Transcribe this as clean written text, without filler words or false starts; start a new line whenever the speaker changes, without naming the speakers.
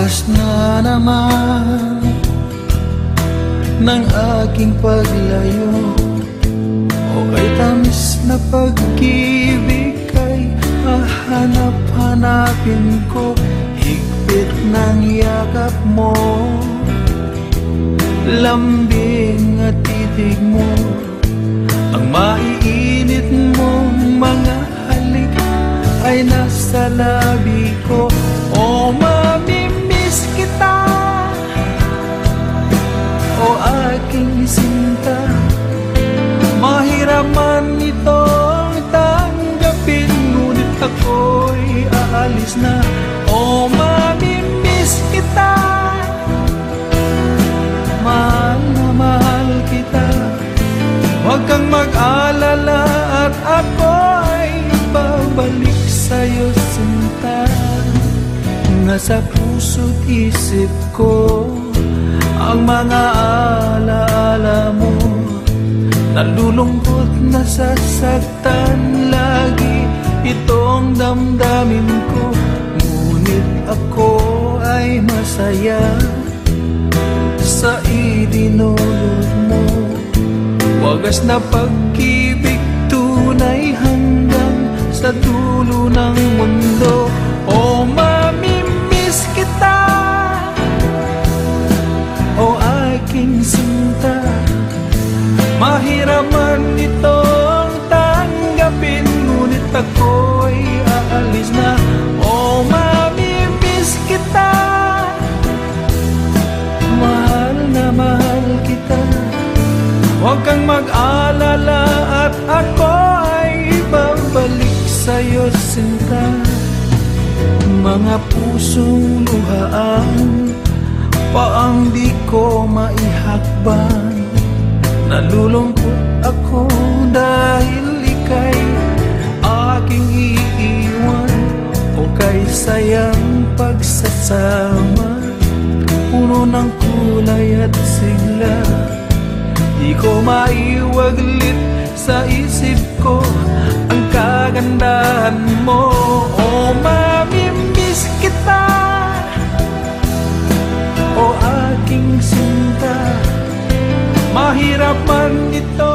Wagas na naman ng aking paglayo, o kay tamis na pag-ibig kay hahanap-hanapin ko. Higpit ng yakap mo, lambing at titig mo, ang maiinit mong mga halik ay nasa labi ko. O mamimiss kita, o aking sinta, mahirap man itong tanggapin, ngunit ako'y aalis na. O mamimiss kita, mahal na mahal kita, huwag kang mag-alala at ako'y babalik sa'yo sinta. Nasa puso't isip ko ang mga alaala mo, nalulungkot, nasasaktan lagi itong damdamin ko. Ngunit ako ay masaya sa idinulot mo. Wagas na pag-ibig, tunay hanggang sa dulo ng mundo. O mamimiss kita, o aking sinta, mahirap man itong tanggapin, ngunit ako'y aalis na. O mamimiss kita, mahal na mahal kita, huwag kang mag-alala at ako ay babalik sa'yo sinta. Mga pusong luhaan pa ang di ko maihakbang, nalulungkot ako dahil ika'y aking iiwan, o kay sayang pagsasama, puno ng kulay at sigla. Di ko maiwaglit sa isip ko ang kagandahan mo. O mamimiss kita, o aking sinta, mahirap man ito